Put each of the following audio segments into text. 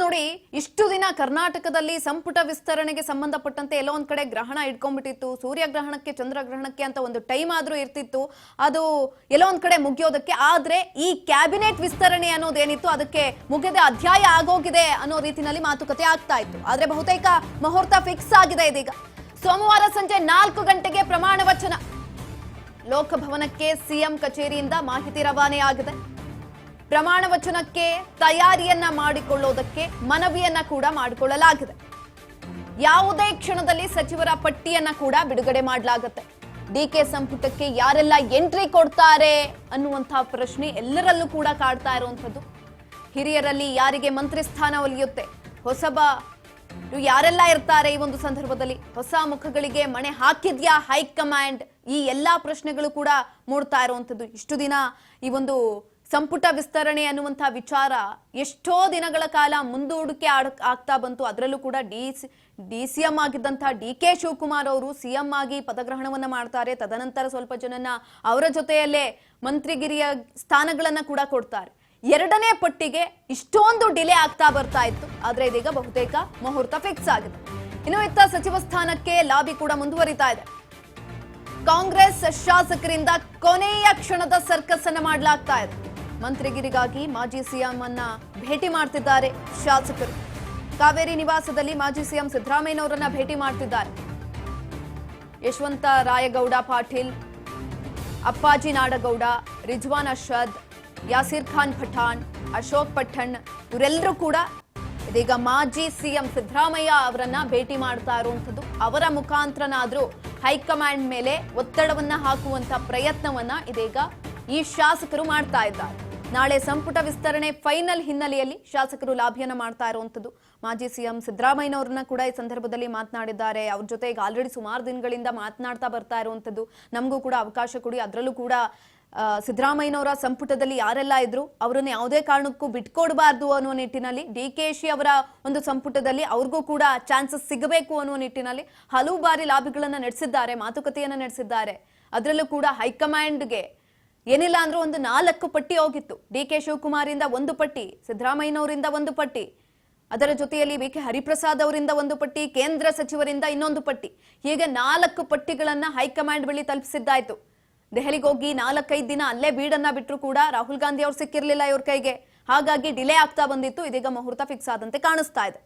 ನೋಡಿ, ಇಷ್ಟು ದಿನ ಕರ್ನಾಟಕದಲ್ಲಿ ಸಂಪುಟ ವಿಸ್ತರಣೆಗೆ ಸಂಬಂಧಪಟ್ಟಂತೆ ಎಲ್ಲೋ ಒಂದ್ ಕಡೆ ಗ್ರಹಣ ಇಟ್ಕೊಂಡ್ಬಿಟ್ಟಿತ್ತು. ಸೂರ್ಯಗ್ರಹಣಕ್ಕೆ ಚಂದ್ರಗ್ರಹಣಕ್ಕೆ ಅಂತ ಒಂದು ಟೈಮ್ ಆದ್ರೂ ಇರ್ತಿತ್ತು. ಅದು ಎಲ್ಲೋ ಒಂದ್ ಕಡೆ ಮುಗಿಯೋದಕ್ಕೆ. ಆದ್ರೆ ಈ ಕ್ಯಾಬಿನೆಟ್ ವಿಸ್ತರಣೆ ಅನ್ನೋದೇನಿತ್ತು ಅದಕ್ಕೆ ಮುಗಿದ ಅಧ್ಯಾಯ ಆಗೋಗಿದೆ ಅನ್ನೋ ರೀತಿಯಲ್ಲಿ ಮಾತುಕತೆ ಆಗ್ತಾ ಇತ್ತು. ಆದ್ರೆ ಬಹುತೇಕ ಮುಹೂರ್ತ ಫಿಕ್ಸ್ ಆಗಿದೆ. ಇದೀಗ ಸೋಮವಾರ ಸಂಜೆ 4 ಗಂಟೆಗೆ ಪ್ರಮಾಣ ವಚನ. ಲೋಕಭವನಕ್ಕೆ ಸಿಎಂ ಕಚೇರಿಯಿಂದ ಮಾಹಿತಿ ರವಾನೆಯಾಗಿದೆ. ಪ್ರಮಾಣ ವಚನಕ್ಕೆ ತಯಾರಿಯನ್ನ ಮಾಡಿಕೊಳ್ಳೋದಕ್ಕೆ ಮನವಿಯನ್ನ ಕೂಡ ಮಾಡಿಕೊಳ್ಳಲಾಗಿದೆ. ಯಾವುದೇ ಕ್ಷಣದಲ್ಲಿ ಸಚಿವರ ಪಟ್ಟಿಯನ್ನ ಕೂಡ ಬಿಡುಗಡೆ ಮಾಡಲಾಗುತ್ತೆ. ಡಿಕೆ ಸಂಪುಟಕ್ಕೆ ಯಾರೆಲ್ಲ ಎಂಟ್ರಿ ಕೊಡ್ತಾರೆ ಅನ್ನುವಂತಹ ಪ್ರಶ್ನೆ ಎಲ್ಲರಲ್ಲೂ ಕೂಡ ಕಾಡ್ತಾ ಇರುವಂತದ್ದು. ಹಿರಿಯರಲ್ಲಿ ಯಾರಿಗೆ ಮಂತ್ರಿ ಸ್ಥಾನ ಒಲಿಯುತ್ತೆ, ಹೊಸಬ ಯಾರೆಲ್ಲ ಇರ್ತಾರೆ ಈ ಒಂದು ಸಂದರ್ಭದಲ್ಲಿ, ಹೊಸ ಮುಖಗಳಿಗೆ ಮಣೆ ಹಾಕಿದ್ಯಾ ಹೈಕಮಾಂಡ್, ಈ ಎಲ್ಲಾ ಪ್ರಶ್ನೆಗಳು ಕೂಡ ಮೂಡ್ತಾ ಇರುವಂತದ್ದು. ಇಷ್ಟು ದಿನ ಈ ಒಂದು ಸಂಪುಟ ವಿಸ್ತರಣೆ ಅನ್ನುವಂತಹ ವಿಚಾರ ಎಷ್ಟೋ ದಿನಗಳ ಕಾಲ ಮುಂದೂಡಿಕೆ ಆಗ್ತಾ ಬಂತು. ಅದರಲ್ಲೂ ಕೂಡ ಡಿಸಿಎಂ ಆಗಿದ್ದಂತಹ ಡಿಕೆ ಶಿವಕುಮಾರ್ ಅವರು ಸಿಎಂ ಆಗಿ ಪದಗ್ರಹಣವನ್ನ ಮಾಡ್ತಾರೆ. ತದನಂತರ ಸ್ವಲ್ಪ ಜನನ್ನ ಅವರ ಜೊತೆಯಲ್ಲೇ ಮಂತ್ರಿಗಿರಿಯ ಸ್ಥಾನಗಳನ್ನ ಕೂಡ ಕೊಡ್ತಾರೆ. ಎರಡನೇ ಪಟ್ಟಿಗೆ ಇಷ್ಟೊಂದು ಡಿಲೇ ಆಗ್ತಾ ಬರ್ತಾ ಇತ್ತು. ಆದ್ರೆ ಇದೀಗ ಬಹುತೇಕ ಮುಹೂರ್ತ ಫಿಕ್ಸ್ ಆಗಿದೆ. ಇನ್ನು ಇತ್ತ ಸಚಿವ ಸ್ಥಾನಕ್ಕೆ ಲಾಬಿ ಕೂಡ ಮುಂದುವರಿತಾ ಇದೆ. ಕಾಂಗ್ರೆಸ್ ಶಾಸಕರಿಂದ ಕೊನೆಯ ಕ್ಷಣದ ಸರ್ಕಸ್ ಅನ್ನ ಮಾಡಲಾಗ್ತಾ ಇದೆ. ಮಂತ್ರಿಗಿರಿಗಾಗಿ ಮಾಜಿ ಸಿಎಂ ಅನ್ನ ಭೇಟಿ ಮಾಡ್ತಿದ್ದಾರೆ ಶಾಸಕರು. ಕಾವೇರಿ ನಿವಾಸದಲ್ಲಿ ಮಾಜಿ ಸಿಎಂ ಸಿದ್ದರಾಮಯ್ಯನವರನ್ನ ಭೇಟಿ ಮಾಡ್ತಿದ್ದಾರೆ. ಯಶವಂತ ರಾಯಗೌಡ ಪಾಟೀಲ್, ಅಪ್ಪಾಜಿ ನಾಡಗೌಡ, ರಿಜ್ವಾನ್ ಅರ್ಷದ್, ಯಾಸೀರ್ ಖಾನ್ ಪಠಾಣ್, ಅಶೋಕ್ ಪಠಣ್ ಇವರೆಲ್ಲರೂ ಕೂಡ ಇದೀಗ ಮಾಜಿ ಸಿಎಂ ಸಿದ್ದರಾಮಯ್ಯ ಅವರನ್ನ ಭೇಟಿ ಮಾಡ್ತಾ ಇರುವಂತದ್ದು. ಅವರ ಮುಖಾಂತರನಾದ್ರೂ ಹೈಕಮಾಂಡ್ ಮೇಲೆ ಒತ್ತಡವನ್ನ ಹಾಕುವಂತ ಪ್ರಯತ್ನವನ್ನ ಇದೀಗ ಈ ಶಾಸಕರು ಮಾಡ್ತಾ ಇದ್ದಾರೆ. ನಾಳೆ ಸಂಪುಟ ವಿಸ್ತರಣೆ ಫೈನಲ್ ಹಿನ್ನೆಲೆಯಲ್ಲಿ ಶಾಸಕರು ಲಾಭಿಯನ್ನ ಮಾಡ್ತಾ ಇರುವಂತದ್ದು. ಮಾಜಿ ಸಿಎಂ ಸಿದ್ದರಾಮಯ್ಯನವ್ರನ್ನ ಕೂಡ ಈ ಸಂದರ್ಭದಲ್ಲಿ ಮಾತನಾಡಿದ್ದಾರೆ. ಅವ್ರ ಜೊತೆ ಈಗ ಆಲ್ರೆಡಿ ಸುಮಾರು ದಿನಗಳಿಂದ ಮಾತನಾಡ್ತಾ ಬರ್ತಾ ಇರುವಂತದ್ದು. ನಮಗೂ ಕೂಡ ಅವಕಾಶ ಕೊಡಿ, ಅದರಲ್ಲೂ ಕೂಡ ಸಿದ್ದರಾಮಯ್ಯನವರ ಸಂಪುಟದಲ್ಲಿ ಯಾರೆಲ್ಲ ಇದ್ರು ಅವರನ್ನು ಯಾವುದೇ ಕಾರಣಕ್ಕೂ ಬಿಟ್ಕೊಡ್ಬಾರ್ದು ಅನ್ನುವ ನಿಟ್ಟಿನಲ್ಲಿ, ಡಿಕೆಶಿ ಅವರ ಒಂದು ಸಂಪುಟದಲ್ಲಿ ಅವ್ರಿಗೂ ಕೂಡ ಚಾನ್ಸಸ್ ಸಿಗಬೇಕು ಅನ್ನುವ ನಿಟ್ಟಿನಲ್ಲಿ ಹಲವು ಬಾರಿ ಲಾಬಿಗಳನ್ನ ನಡೆಸಿದ್ದಾರೆ, ಮಾತುಕತೆಯನ್ನ ನಡೆಸಿದ್ದಾರೆ. ಅದರಲ್ಲೂ ಕೂಡ ಹೈಕಮಾಂಡ್ಗೆ ಏನಿಲ್ಲ ಅಂದ್ರೂ ಒಂದು 4 ಪಟ್ಟಿ ಹೋಗಿತ್ತು. ಡಿಕೆ ಶಿವಕುಮಾರ್ ಇಂದ 1 ಪಟ್ಟಿ, ಸಿದ್ದರಾಮಯ್ಯನವರಿಂದ 1 ಪಟ್ಟಿ, ಅದರ ಜೊತೆಯಲ್ಲಿ ಬಿಕೆ ಹರಿಪ್ರಸಾದ್ ಅವರಿಂದ 1 ಪಟ್ಟಿ, ಕೇಂದ್ರ ಸಚಿವರಿಂದ ಇನ್ನೊಂದು ಪಟ್ಟಿ, ಹೀಗೆ 4 ಪಟ್ಟಿಗಳನ್ನ ಹೈಕಮಾಂಡ್ ಬಳಿ ತಲುಪಿಸಿದ್ದಾಯ್ತು. ದೆಹಲಿಗೆ ಹೋಗಿ 4-5 ದಿನ ಅಲ್ಲೇ ಬೀಡನ್ನ ಬಿಟ್ಟರು ಕೂಡ ರಾಹುಲ್ ಗಾಂಧಿ ಅವ್ರು ಸಿಕ್ಕಿರ್ಲಿಲ್ಲ ಇವ್ರ ಕೈಗೆ. ಹಾಗಾಗಿ ಡಿಲೇ ಆಗ್ತಾ ಬಂದಿತ್ತು. ಇದೀಗ ಮುಹೂರ್ತ ಫಿಕ್ಸ್ ಆದಂತೆ ಕಾಣಿಸ್ತಾ ಇದೆ.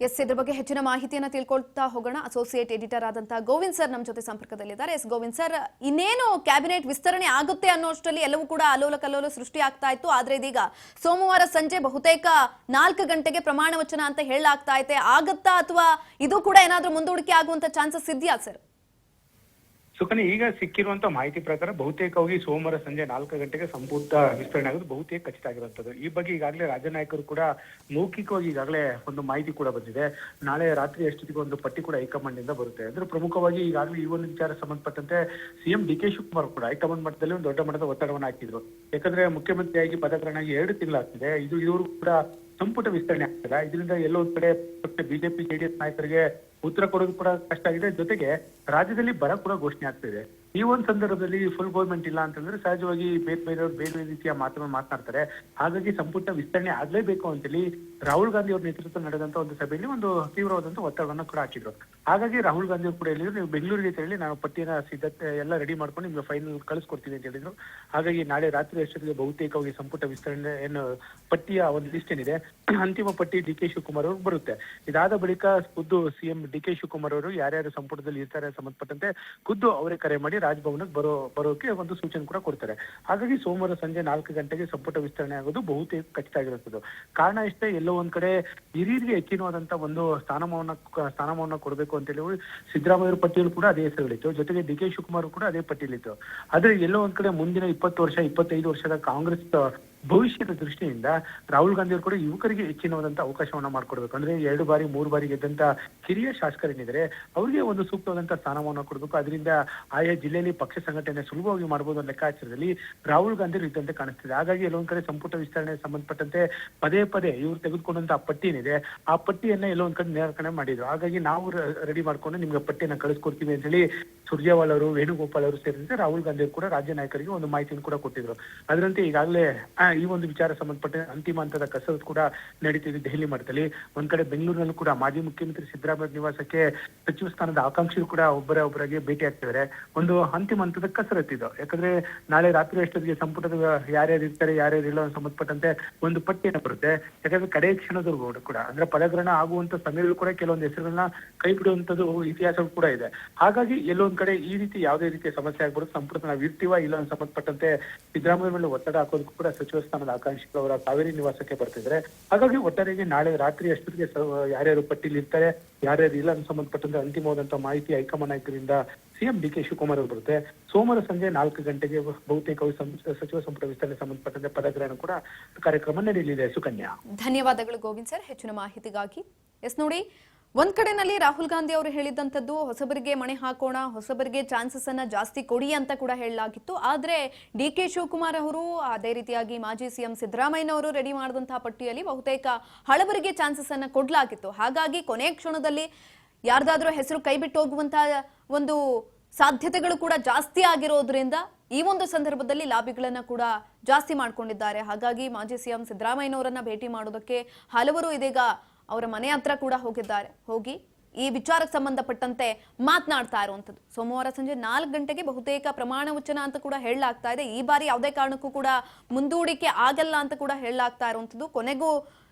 ಇದ್ರ ಬಗ್ಗೆ ಹೆಚ್ಚಿನ ಮಾಹಿತಿಯನ್ನ ತಿಳ್ಕೊಳ್ತಾ ಹೋಗೋಣ. ಅಸೋಸಿಯೇಟ್ ಎಡಿಟರ್ ಆದಂತಹ ಗೋವಿಂದ್ ಸರ್ ನಮ್ಮ ಜೊತೆ ಸಂಪರ್ಕದಲ್ಲಿದ್ದಾರೆ. ಗೋವಿಂದ್ ಸರ್, ಇನ್ನೇನು ಕ್ಯಾಬಿನೆಟ್ ವಿಸ್ತರಣೆ ಆಗುತ್ತೆ ಅನ್ನೋಷ್ಟರಲ್ಲಿ ಎಲ್ಲವೂ ಕೂಡ ಅಲ್ಲೋಲ ಕಲ್ಲೋಲ ಸೃಷ್ಟಿ ಆಗ್ತಾ ಇತ್ತು. ಆದ್ರೆ ಇದೀಗ ಸೋಮವಾರ ಸಂಜೆ ಬಹುತೇಕ 4 ಗಂಟೆಗೆ ಪ್ರಮಾಣ ವಚನ ಅಂತ ಹೇಳಲಾಗ್ತಾ ಇದೆ. ಆಗತ್ತಾ ಅಥವಾ ಇದು ಕೂಡ ಏನಾದ್ರೂ ಮುಂದೂಡಿಕೆ ಆಗುವಂತ ಚಾನ್ಸಸ್ ಇದೆಯಾ ಸರ್? ಸುಕನ್ಯ, ಈಗ ಸಿಕ್ಕಿರುವಂತ ಮಾಹಿತಿ ಪ್ರಕಾರ ಬಹುತೇಕವಾಗಿ ಸೋಮವಾರ ಸಂಜೆ 4 ಗಂಟೆಗೆ ಸಂಪುಟ ವಿಸ್ತರಣೆ ಆಗೋದು ಬಹುತೇಕ ಖಚಿತ ಆಗಿರುವಂತದ್ದು. ಈ ಬಗ್ಗೆ ಈಗಾಗಲೇ ರಾಜ್ಯ ನಾಯಕರು ಕೂಡ ಮೌಖಿಕವಾಗಿ ಈಗಾಗಲೇ ಒಂದು ಮಾಹಿತಿ ಕೂಡ ಬಂದಿದೆ. ನಾಳೆ ರಾತ್ರಿ ಅಷ್ಟೊತ್ತಿಗೆ ಒಂದು ಪಟ್ಟಿ ಕೂಡ ಹೈಕಮಾಂಡ್ ಇಂದ ಬರುತ್ತೆ. ಅಂದ್ರೆ ಪ್ರಮುಖವಾಗಿ ಈಗಾಗಲೇ ಈ ಒಂದು ವಿಚಾರ ಸಂಬಂಧಪಟ್ಟಂತೆ ಸಿಎಂ ಡಿಕೆ ಶಿವಕುಮಾರ್ ಕೂಡ ಹೈಕಮಾಂಡ್ ಮಟ್ಟದಲ್ಲಿ ಒಂದು ದೊಡ್ಡ ಮಟ್ಟದ ಒತ್ತಡವನ್ನು ಹಾಕಿದ್ರು. ಯಾಕಂದ್ರೆ ಮುಖ್ಯಮಂತ್ರಿಯಾಗಿ ಪದಗ್ರಹಣ ಆಗಿ 2 ತಿಂಗಳಾಗ್ತಿದೆ. ಇವರು ಕೂಡ ಸಂಪುಟ ವಿಸ್ತರಣೆ ಆಗ್ತಿಲ್ಲ. ಇದರಿಂದ ಎಲ್ಲೋ ಒಂದ್ ಕಡೆ ಬಿಜೆಪಿ ಜೆಡಿಎಸ್ ನಾಯಕರಿಗೆ ಉತ್ತರ ಕೊಡೋದು ಕೂಡ ಕಷ್ಟ ಆಗಿದೆ. ಜೊತೆಗೆ ರಾಜ್ಯದಲ್ಲಿ ಬರ ಕೂಡ ಘೋಷಣೆ ಆಗ್ತಿದೆ. ಈ ಒಂದು ಸಂದರ್ಭದಲ್ಲಿ ಫುಲ್ ಗೌರ್ಮೆಂಟ್ ಇಲ್ಲ ಅಂತಂದ್ರೆ ಸಹಜವಾಗಿ ಬೇರೆ ರೀತಿಯ ಮಾತುಗಳನ್ನು ಮಾತನಾಡ್ತಾರೆ. ಹಾಗಾಗಿ ಸಂಪುಟ ವಿಸ್ತರಣೆ ಆಗ್ಲೇಬೇಕು ಅಂತೇಳಿ ರಾಹುಲ್ ಗಾಂಧಿ ಅವ್ರ ನೇತೃತ್ವ ನಡೆದಂತ ಒಂದು ಸಭೆಯಲ್ಲಿ ಒಂದು ತೀವ್ರವಾದಂತ ಒತ್ತಡವನ್ನು ಕೂಡ ಹಾಕಿದ್ರು. ಹಾಗಾಗಿ ರಾಹುಲ್ ಗಾಂಧಿ ಅವರು ಕೂಡ ಹೇಳಿದ್ರು, ನೀವು ಬೆಂಗಳೂರಿಗೆ ತೆರಳಿ ನಾವು ಪಟ್ಟಿನ ಸಿದ್ಧತೆ ಎಲ್ಲ ರೆಡಿ ಮಾಡ್ಕೊಂಡು ನಿಮ್ಗೆ ಫೈನಲ್ ಕಳಿಸ್ಕೊಡ್ತೀವಿ ಅಂತ ಹೇಳಿದ್ರು. ಹಾಗಾಗಿ ನಾಳೆ ರಾತ್ರಿ ಅಷ್ಟೊತ್ತಿಗೆ ಬಹುತೇಕವಾಗಿ ಸಂಪುಟ ವಿಸ್ತರಣೆ ಏನು ಪಟ್ಟಿಯ ಒಂದು ಲಿಸ್ಟ್ ಏನಿದೆ ಅಂತಿಮ ಪಟ್ಟಿ ಡಿಕೆ ಶಿವಕುಮಾರ್ ಅವ್ರಿಗೆ ಬರುತ್ತೆ. ಇದಾದ ಬಳಿಕ ಖುದ್ದು ಸಿಎಂ ಡಿಕೆ ಶಿವಕುಮಾರ್ ಅವರು ಯಾರ್ಯಾರು ಸಂಪುಟದಲ್ಲಿ ಇರ್ತಾರೆ ಸಂಬಂಧಪಟ್ಟಂತೆ ಖುದ್ದು ಅವರೇ ಕರೆ ಮಾಡಿ ರಾಜಭವನಕ್ಕೆ ಬರೋಕೆ ಒಂದು ಸೂಚನೆ ಕೂಡ ಕೊಡ್ತಾರೆ. ಹಾಗಾಗಿ ಸೋಮವಾರ ಸಂಜೆ 4 ಗಂಟೆಗೆ ಸಂಪುಟ ವಿಸ್ತರಣೆ ಆಗೋದು ಬಹುತೇಕ ಖಚಿತ ಆಗಿರುತ್ತದೆ. ಕಾರಣ ಇಷ್ಟೇ, ಎಲ್ಲೋ ಒಂದ್ ಕಡೆ ಹಿರಿಯರಿಗೆ ಹೆಚ್ಚಿನವಾದಂತ ಒಂದು ಸ್ಥಾನಮಾನ ಕೊಡಬೇಕು ಅಂತ ಹೇಳಿ ಸಿದ್ದರಾಮಯ್ಯ ಪಟ್ಟಿಯಲ್ಲೂ ಕೂಡ ಅದೇ ಹೆಸರುಗಳಿತ್ತು. ಜೊತೆಗೆ ಡಿಕೆ ಶಿವಕುಮಾರ್ ಕೂಡ ಅದೇ ಪಟ್ಟಿಯಲ್ಲಿತ್ತು. ಆದ್ರೆ ಎಲ್ಲೋ ಒಂದ್ ಕಡೆ ಮುಂದಿನ 20 ವರ್ಷ 25 ವರ್ಷದ ಕಾಂಗ್ರೆಸ್ ಭವಿಷ್ಯದ ದೃಷ್ಟಿಯಿಂದ ರಾಹುಲ್ ಗಾಂಧಿ ಅವರು ಕೂಡ ಯುವಕರಿಗೆ ಹೆಚ್ಚಿನವಾದಂತಹ ಅವಕಾಶವನ್ನ ಮಾಡ್ಕೊಡ್ಬೇಕು. ಅಂದ್ರೆ 2 ಬಾರಿ 3 ಬಾರಿ ಗೆದ್ದಂತ ಹಿರಿಯ ಶಾಸಕರೇನಿದ್ರೆ ಅವರಿಗೆ ಒಂದು ಸೂಕ್ತವಾದಂತಹ ಸ್ಥಾನಮಾನ ಕೊಡಬೇಕು. ಅದರಿಂದ ಆಯಾ ಜಿಲ್ಲೆಯಲ್ಲಿ ಪಕ್ಷ ಸಂಘಟನೆ ಸುಲಭವಾಗಿ ಮಾಡಬಹುದು ಅನ್ನೋ ಲೆಕ್ಕಾಚಾರದಲ್ಲಿ ರಾಹುಲ್ ಗಾಂಧಿ ಇದ್ದಂತೆ ಕಾಣಿಸ್ತಿದೆ. ಹಾಗಾಗಿ ಎಲ್ಲೊಂದ್ ಕಡೆ ಸಂಪುಟ ವಿಸ್ತರಣೆ ಸಂಬಂಧಪಟ್ಟಂತೆ ಪದೇ ಇವ್ರು ತೆಗೆದುಕೊಂಡಂತಹ ಪಟ್ಟಿ ಏನಿದೆ ಆ ಪಟ್ಟಿಯನ್ನ ಎಲ್ಲೊಂದ್ ಕಡೆ ನಿರಾಕರಣೆ ಮಾಡಿದ್ರು. ಹಾಗಾಗಿ ನಾವು ರೆಡಿ ಮಾಡ್ಕೊಂಡು ನಿಮ್ಗೆ ಪಟ್ಟಿಯನ್ನ ಕಳಿಸ್ಕೊಡ್ತೀವಿ ಅಂತ ಹೇಳಿ ಸುರ್ಜೇವಾಲ್ ಅವರು, ವೇಣುಗೋಪಾಲ್ ಅವರು ಸೇರಿದಂತೆ ರಾಹುಲ್ ಗಾಂಧಿ ಅವರು ಕೂಡ ರಾಜ್ಯ ನಾಯಕರಿಗೆ ಒಂದು ಮಾಹಿತಿಯನ್ನು ಕೂಡ ಕೊಟ್ಟಿದ್ರು. ಅದರಂತೆ ಈಗಾಗಲೇ ಈ ಒಂದು ವಿಚಾರ ಸಂಬಂಧಪಟ್ಟ ಅಂತಿಮ ಹಂತದ ಕಸರತ್ತು ಕೂಡ ನಡೀತಿದೆ ದೆಹಲಿ ಮಟ್ಟದಲ್ಲಿ. ಒಂದ್ ಕಡೆ ಬೆಂಗಳೂರಿನಲ್ಲೂ ಕೂಡ ಮಾಜಿ ಮುಖ್ಯಮಂತ್ರಿ ಸಿದ್ದರಾಮಯ್ಯ ನಿವಾಸಕ್ಕೆ ಸಚಿವ ಸ್ಥಾನದ ಆಕಾಂಕ್ಷಿಗಳು ಕೂಡ ಒಬ್ಬರಿಗೆ ಭೇಟಿ ಆಗ್ತಿದ್ದಾರೆ. ಒಂದು ಅಂತಿಮ ಹಂತದ ಕಸರತ್ತು ಇದು. ಯಾಕಂದ್ರೆ ನಾಳೆ ರಾತ್ರಿ ಅಷ್ಟೊತ್ತಿಗೆ ಸಂಪುಟದ ಯಾರ್ಯಾರು ಇರ್ತಾರೆ ಯಾರ್ಯಾರು ಇಲ್ಲ ಸಂಬಂಧಪಟ್ಟಂತೆ ಒಂದು ಪಟ್ಟಿಯನ್ನು ಬರುತ್ತೆ. ಯಾಕಂದ್ರೆ ಕಡೆ ಕ್ಷಣದವರೆಗೂ ಕೂಡ ಅಂದ್ರೆ ಪದಗ್ರಹಣ ಆಗುವಂತ ಸಮಯದಲ್ಲೂ ಕೂಡ ಕೆಲವೊಂದು ಹೆಸರುಗಳನ್ನ ಕೈ ಬಿಡುವಂತದ್ದು ಇತಿಹಾಸ ಕೂಡ ಇದೆ. ಹಾಗಾಗಿ ಎಲ್ಲೊಂದ್ ಕಡೆ ಈ ರೀತಿ ಯಾವುದೇ ರೀತಿಯ ಸಮಸ್ಯೆ ಆಗ್ಬಾರ್ದು, ಸಂಪುಟ ನಾವು ಇರ್ತೀವ ಇಲ್ಲ ಸಂಬಂಧಪಟ್ಟಂತೆ ಸಿದ್ದರಾಮಯ್ಯ ಮೇಲೆ ಒತ್ತಡ ಹಾಕೋದಕ್ಕೂ ಕೂಡ ಸಚಿವ ಸ್ಥಾನದ ಆಕಾಂಕ್ಷಿಗಳು ಅವರ ಕಾವೇರಿ ನಿವಾಸಕ್ಕೆ ಬರ್ತಿದ್ದಾರೆ. ಹಾಗಾಗಿ ಒಟ್ಟಾರೆಯಾಗಿ ನಾಳೆ ರಾತ್ರಿ ಅಷ್ಟೊತ್ತಿಗೆ ಯಾರ್ಯಾರು ಪಟ್ಟಿಲಿ ಇರ್ತಾರೆ ಯಾರ್ಯಾರು ಇಲ್ಲ ಸಂಬಂಧಪಟ್ಟಂತೆ ಅಂತಿಮವಾದಂತ ಮಾಹಿತಿ ಹೈಕಮಾಂಡ್ ನಾಯಕರಿಂದ ಸಿಎಂ ಡಿ.ಕೆ. ಶಿವಕುಮಾರ್ ಅವರು ಬರುತ್ತೆ. ಸೋಮವಾರ ಸಂಜೆ 4 ಗಂಟೆಗೆ ಬಹುತೇಕ ಸಚಿವ ಸಂಪುಟ ವಿಸ್ತರಣೆ ಸಂಬಂಧಪಟ್ಟಂತೆ ಪದಗ್ರಹಣ ಕೂಡ ಕಾರ್ಯಕ್ರಮ ನಡೆಯಲಿದೆ. ಸುಕನ್ಯಾ, ಧನ್ಯವಾದಗಳು ಗೋವಿಂದ್ ಸರ್ ಹೆಚ್ಚಿನ ಮಾಹಿತಿಗಾಗಿ. ನೋಡಿ, ಒಂದ್ ಕಡೆನಲ್ಲಿ ರಾಹುಲ್ ಗಾಂಧಿ ಅವರು ಹೇಳಿದಂತದ್ದು ಹೊಸಬರಿಗೆ ಮಣೆ ಹಾಕೋಣ, ಹೊಸಬರಿಗೆ ಚಾನ್ಸಸ್ ಅನ್ನ ಜಾಸ್ತಿ ಕೊಡಿ ಅಂತ ಕೂಡ ಹೇಳಲಾಗಿತ್ತು. ಆದ್ರೆ ಡಿ.ಕೆ. ಶಿವಕುಮಾರ್ ಅವರು ಅದೇ ರೀತಿಯಾಗಿ ಮಾಜಿ ಸಿಎಂ ಸಿದ್ದರಾಮಯ್ಯನವರು ರೆಡಿ ಮಾಡಿದಂತಹ ಪಟ್ಟಿಯಲ್ಲಿ ಬಹುತೇಕ ಹಳಬರಿಗೆ ಚಾನ್ಸಸ್ ಅನ್ನ ಕೊಡ್ಲಾಗಿತ್ತು. ಹಾಗಾಗಿ ಕೊನೆ ಕ್ಷಣದಲ್ಲಿ ಯಾರ್ದಾದ್ರೂ ಹೆಸರು ಕೈ ಬಿಟ್ಟು ಹೋಗುವಂತಹ ಒಂದು ಸಾಧ್ಯತೆಗಳು ಕೂಡ ಜಾಸ್ತಿ ಆಗಿರೋದ್ರಿಂದ ಈ ಒಂದು ಸಂದರ್ಭದಲ್ಲಿ ಲಾಬಿಗಳನ್ನ ಕೂಡ ಜಾಸ್ತಿ ಮಾಡ್ಕೊಂಡಿದ್ದಾರೆ. ಹಾಗಾಗಿ ಮಾಜಿ ಸಿಎಂ ಸಿದ್ದರಾಮಯ್ಯನವರನ್ನ ಭೇಟಿ ಮಾಡೋದಕ್ಕೆ ಹಲವರು ಇದೀಗ ಅವರ ಮನೆ ಹತ್ರ ಕೂಡ ಹೋಗಿ ಈ ವಿಚಾರಕ್ಕೆ ಸಂಬಂಧಪಟ್ಟಂತೆ ಮಾತನಾಡ್ತಾ ಇರುವಂತದ್ದು. ಸೋಮವಾರ ಸಂಜೆ 4 ಗಂಟೆಗೆ ಬಹುತೇಕ ಪ್ರಮಾಣ ವಚನ ಅಂತ ಕೂಡ ಹೇಳಲಾಗ್ತಾ ಇದೆ. ಈ ಬಾರಿ ಯಾವುದೇ ಕಾರಣಕ್ಕೂ ಕೂಡ ಮುಂದೂಡಿಕೆ ಆಗಲ್ಲ ಅಂತ ಕೂಡ ಹೇಳಲಾಗ್ತಾ ಇರುವಂತದ್ದು. ಕೊನೆಗೂ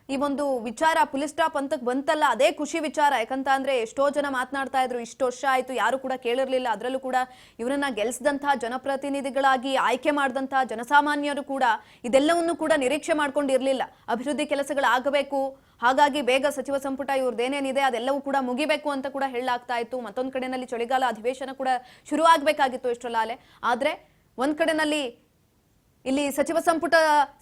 ಈ ಒಂದು ವಿಚಾರ ಪುಲಿಸ್ ಸ್ಟಾಪ್ ಅಂತ ಬಂತಲ್ಲ, ಅದೇ ಖುಷಿ ವಿಚಾರ. ಯಾಕಂತ ಅಂದ್ರೆ ಎಷ್ಟೋ ಜನ ಮಾತನಾಡ್ತಾ ಇದ್ರು, ಇಷ್ಟು ವರ್ಷ ಆಯ್ತು ಯಾರು ಕೂಡ ಕೇಳಿರ್ಲಿಲ್ಲ. ಅದರಲ್ಲೂ ಕೂಡ ಇವರನ್ನ ಗೆಲ್ಸಿದಂತಹ ಜನಪ್ರತಿನಿಧಿಗಳಾಗಿ ಆಯ್ಕೆ ಮಾಡಿದಂತಹ ಜನಸಾಮಾನ್ಯರು ಕೂಡ ಇದೆಲ್ಲವನ್ನು ಕೂಡ ನಿರೀಕ್ಷೆ ಮಾಡ್ಕೊಂಡಿರ್ಲಿಲ್ಲ. ಅಭಿವೃದ್ಧಿ ಕೆಲಸಗಳಾಗಬೇಕು, ಹಾಗಾಗಿ ಬೇಗ ಸಚಿವ ಸಂಪುಟ ಇವ್ರದ್ದೇನೇನಿದೆ ಅದೆಲ್ಲವೂ ಕೂಡ ಮುಗಿಬೇಕು ಅಂತ ಕೂಡ ಹೇಳಲಾಗ್ತಾ ಇತ್ತು. ಮತ್ತೊಂದ್ ಕಡೆನಲ್ಲಿ ಚಳಿಗಾಲ ಅಧಿವೇಶನ ಕೂಡ ಶುರು ಆಗ್ಬೇಕಾಗಿತ್ತು ಇಷ್ಟರಲ್ಲಾಲೆ. ಆದ್ರೆ ಒಂದ್ ಕಡೆನಲ್ಲಿ ಇಲ್ಲಿ ಸಚಿವ ಸಂಪುಟ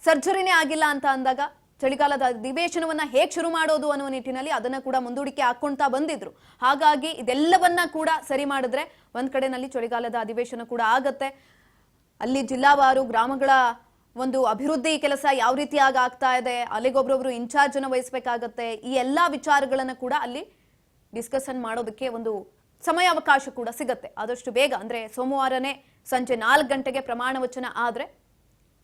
ಸರ್ಜರಿನೇ ಆಗಿಲ್ಲ ಅಂತ ಅಂದಾಗ ಚಳಿಗಾಲದ ಅಧಿವೇಶನವನ್ನ ಹೇಗೆ ಶುರು ಮಾಡೋದು ಅನ್ನುವ ನಿಟ್ಟಿನಲ್ಲಿ ಅದನ್ನ ಕೂಡ ಮುಂದೂಡಿಕೆ ಹಾಕೊಂತಾ ಬಂದಿದ್ರು. ಹಾಗಾಗಿ ಇದೆಲ್ಲವನ್ನ ಕೂಡ ಸರಿ ಮಾಡಿದ್ರೆ ಒಂದ್ ಕಡೆನಲ್ಲಿ ಚಳಿಗಾಲದ ಅಧಿವೇಶನ ಕೂಡ ಆಗತ್ತೆ. ಅಲ್ಲಿ ಜಿಲ್ಲಾವಾರು ಗ್ರಾಮಗಳ ಒಂದು ಅಭಿವೃದ್ಧಿ ಕೆಲಸ ಯಾವ ರೀತಿಯಾಗಿ ಆಗ್ತಾ ಇದೆ, ಅಲ್ಲಿಗೊಬ್ರೊಬ್ರು ಇನ್ಚಾರ್ಜ್ ಅನ್ನು ವಹಿಸಬೇಕಾಗತ್ತೆ. ಈ ಎಲ್ಲಾ ವಿಚಾರಗಳನ್ನ ಕೂಡ ಅಲ್ಲಿ ಡಿಸ್ಕಷನ್ ಮಾಡೋದಕ್ಕೆ ಒಂದು ಸಮಯಾವಕಾಶ ಕೂಡ ಸಿಗತ್ತೆ. ಆದಷ್ಟು ಬೇಗ ಅಂದ್ರೆ ಸೋಮವಾರನೇ ಸಂಜೆ 4 ಗಂಟೆಗೆ ಪ್ರಮಾಣ ವಚನ ಆದ್ರೆ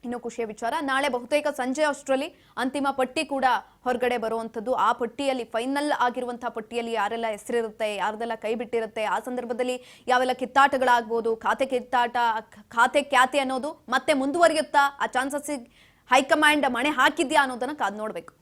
ಇನ್ನು ಖುಷಿಯ ವಿಚಾರ. ನಾಳೆ ಬಹುತೇಕ ಸಂಜೆ ಅಷ್ಟರಲ್ಲಿ ಅಂತಿಮ ಪಟ್ಟಿ ಕೂಡ ಹೊರಗಡೆ ಬರುವಂತದ್ದು. ಆ ಪಟ್ಟಿಯಲ್ಲಿ ಫೈನಲ್ ಆಗಿರುವಂತಹ ಪಟ್ಟಿಯಲ್ಲಿ ಯಾರೆಲ್ಲ ಹೆಸರಿರುತ್ತೆ, ಯಾರ್ದೆಲ್ಲ ಕೈ ಬಿಟ್ಟಿರುತ್ತೆ, ಆ ಸಂದರ್ಭದಲ್ಲಿ ಯಾವೆಲ್ಲ ಕಿತ್ತಾಟಗಳಾಗ್ಬೋದು, ಖಾತೆ ಕಿತ್ತಾಟ, ಖಾತೆ ಖ್ಯಾತಿ ಅನ್ನೋದು ಮತ್ತೆ ಮುಂದುವರಿಯುತ್ತಾ, ಆ ಚಾನ್ಸಸ್ ಹೈಕಮಾಂಡ್ ಮಣೆ ಹಾಕಿದ್ಯಾ ಅನ್ನೋದನ್ನ ಕಾದ್ ನೋಡ್ಬೇಕು.